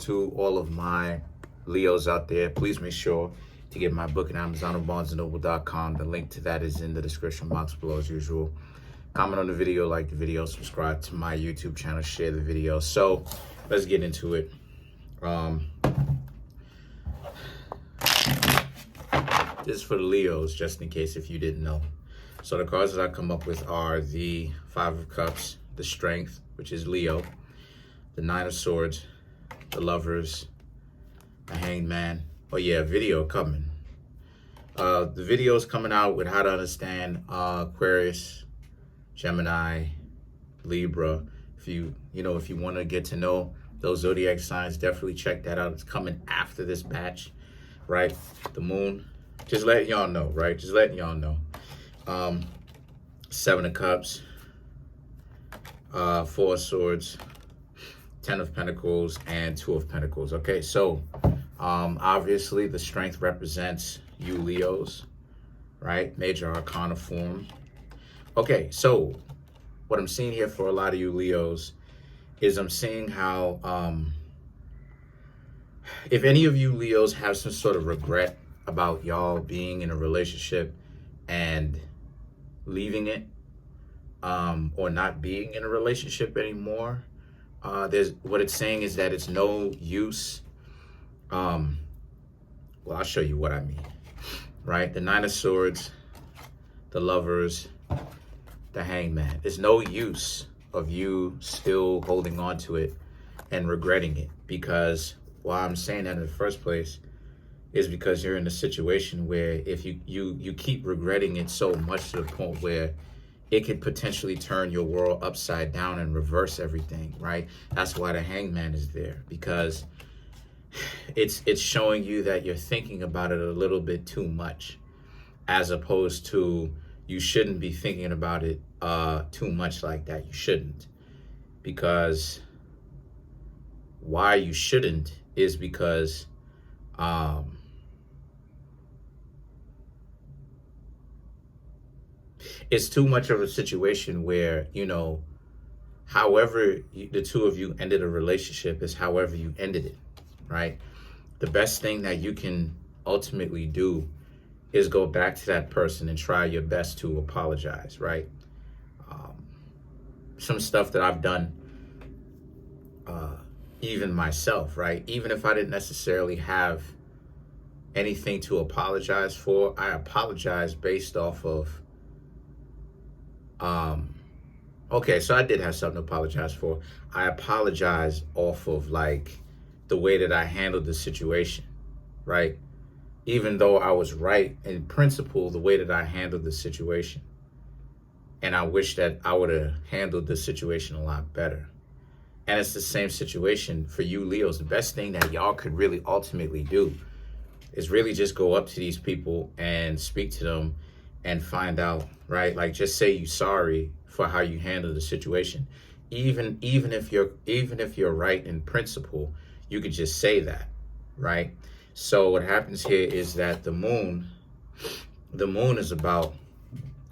to all of my Leos out there. Please make sure to get my book at Amazon or BarnesandNoble.com. The link to that is in the description box below as usual. Comment on the video, like the video, subscribe to my YouTube channel, share the video. So let's get into it. This is for the Leos, just in case if you didn't know. So the cards that I come up with are the Five of Cups, the Strength, which is Leo, the Nine of Swords, the Lovers, the Hanged Man. Oh yeah, video coming. The video is coming out with how to understand Aquarius, Gemini, Libra. If you want to get to know those zodiac signs, definitely check that out. It's coming after this batch, right? The Moon, just letting y'all know, right? Just letting y'all know. Seven of Cups, Four of Swords, Ten of Pentacles, and Two of Pentacles. Okay, so obviously the Strength represents you Leos, right? Major Arcana form. Okay, so what I'm seeing here for a lot of you Leos is I'm seeing how if any of you Leos have some sort of regret about y'all being in a relationship and leaving it, or not being in a relationship anymore, what it's saying is that it's no use. Well, I'll show you what I mean, right? The Nine of Swords, the Lovers, the Hanged Man. There's no use of you still holding on to it and regretting it, because why I'm saying that in the first place is because you're in a situation where if you keep regretting it so much to the point where it could potentially turn your world upside down and reverse everything, right? That's why the Hanged Man is there, because it's showing you that you're thinking about it a little bit too much, as opposed to you shouldn't be thinking about it too much like that. You shouldn't, because why you shouldn't is because it's too much of a situation where, however the two of you ended a relationship is however you ended it, right? The best thing that you can ultimately do is go back to that person and try your best to apologize, right? Some stuff that I've done, even myself, right? Even if I didn't necessarily have anything to apologize for, I apologize based off of, okay, so I did have something to apologize for. I apologize off of like the way that I handled the situation, right? Even though I was right in principle, the way that I handled the situation. And I wish that I would have handled the situation a lot better. And it's the same situation for you Leos. The best thing that y'all could really ultimately do is really just go up to these people and speak to them and find out, right? Like, just say you're sorry for how you handled the situation. Even if you're right in principle, you could just say that, right? So what happens here is that the moon is about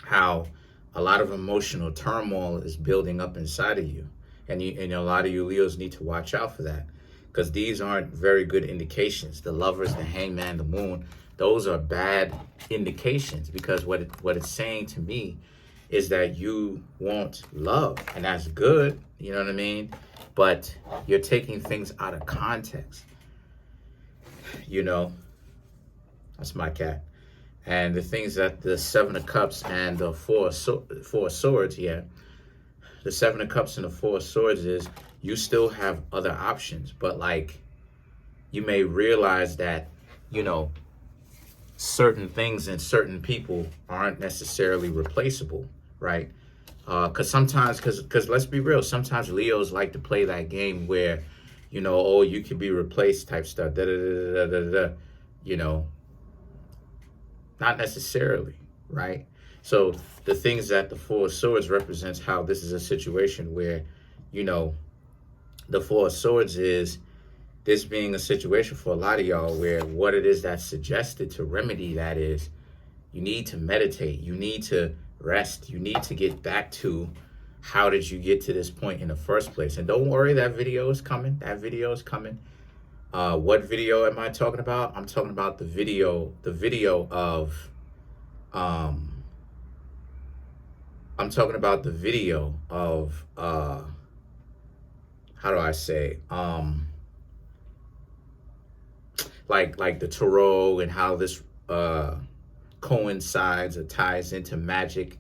how a lot of emotional turmoil is building up inside of you. And a lot of you Leos need to watch out for that, because these aren't very good indications. The Lovers, the Hanged Man, the Moon, those are bad indications, because what it's saying to me is that you want love, and that's good, you know what I mean? But you're taking things out of context. That's my cat. And the things that the Seven of Cups and the Four of Swords, yeah. The Seven of Cups and the Four of Swords is you still have other options, but like you may realize that, certain things and certain people aren't necessarily replaceable, right? Because let's be real, sometimes Leos like to play that game where, oh, you can be replaced type stuff, not necessarily, right? So the things that the Four of Swords represents how this is a situation where, the Four of Swords is this being a situation for a lot of y'all where what it is that's suggested to remedy that is you need to meditate, you need to rest, you need to get back to how did you get to this point in the first place. And don't worry, that video is coming. What video am I talking about? I'm talking about the video of, I'm talking about the video of, how do I say, like the tarot and how this coincides or ties into magic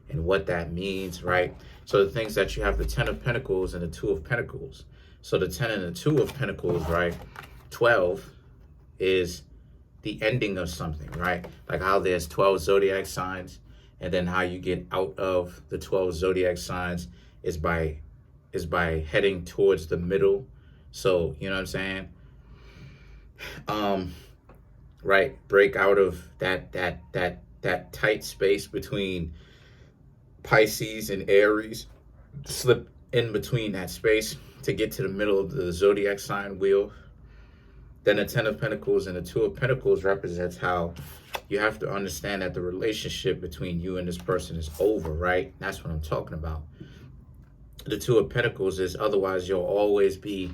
and what that means, right? So the things that you have, the 10 of Pentacles and the 2 of Pentacles. So the 10 and the 2 of Pentacles, right? 12 is the ending of something, right? Like how there's 12 zodiac signs, and then how you get out of the 12 zodiac signs is by heading towards the middle. So, you know what I'm saying? Right, break out of that tight space between Pisces and Aries, slip in between that space to get to the middle of the zodiac sign wheel. Then the 10 of Pentacles and the 2 of Pentacles represents how you have to understand that the relationship between you and this person is over, right? That's what I'm talking about. The 2 of Pentacles is, otherwise you'll always be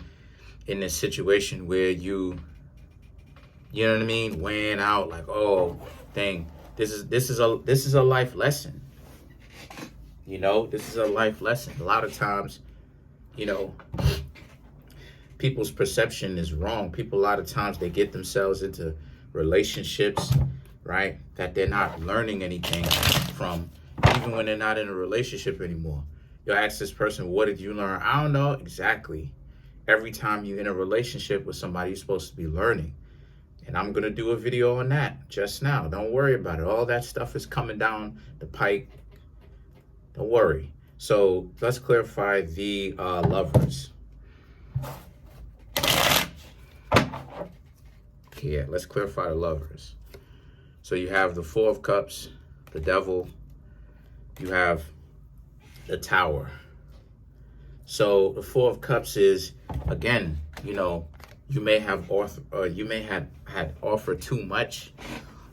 in this situation where you know what I mean, weighing out like, oh, dang, this is a life lesson. You know, this is a life lesson. A lot of times, you know, people's perception is wrong. People, a lot of times, they get themselves into relationships, right, that they're not learning anything from, even when they're not in a relationship anymore. You'll ask this person, what did you learn? I don't know exactly. Every time you're in a relationship with somebody, you're supposed to be learning. And I'm going to do a video on that just now. Don't worry about it. All that stuff is coming down the pike. Don't worry. So let's clarify the Lovers. Yeah, let's clarify the Lovers. So you have the 4 of Cups, the Devil. You have the Tower. So the 4 of Cups is, again, you know, you may have had offered too much,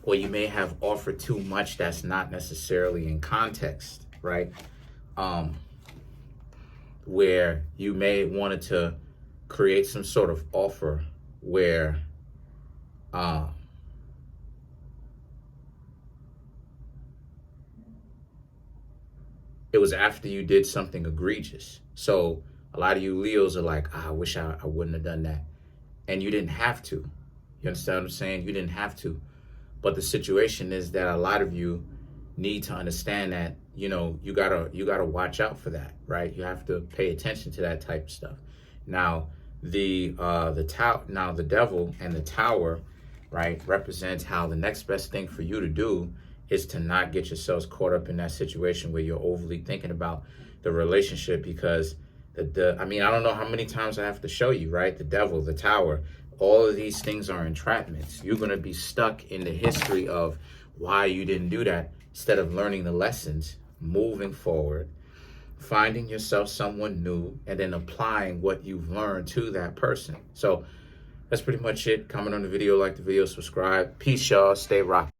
or you may have offered too much that's not necessarily in context, right? Where you may wanted to create some sort of offer where it was after you did something egregious. So a lot of you Leos are like, I wish I wouldn't have done that. And you didn't have to. You understand what I'm saying? You didn't have to. But the situation is that a lot of you need to understand that, you know, you gotta watch out for that, right? You have to pay attention to that type of stuff. Now, the Devil and the Tower, right, represents how the next best thing for you to do is to not get yourselves caught up in that situation where you're overly thinking about the relationship, because I mean, I don't know how many times I have to show you, right? The Devil, the Tower, all of these things are entrapments. You're going to be stuck in the history of why you didn't do that, instead of learning the lessons, moving forward, finding yourself someone new, and then applying what you've learned to that person. So that's pretty much it. Comment on the video, like the video, subscribe. Peace, y'all. Stay rock.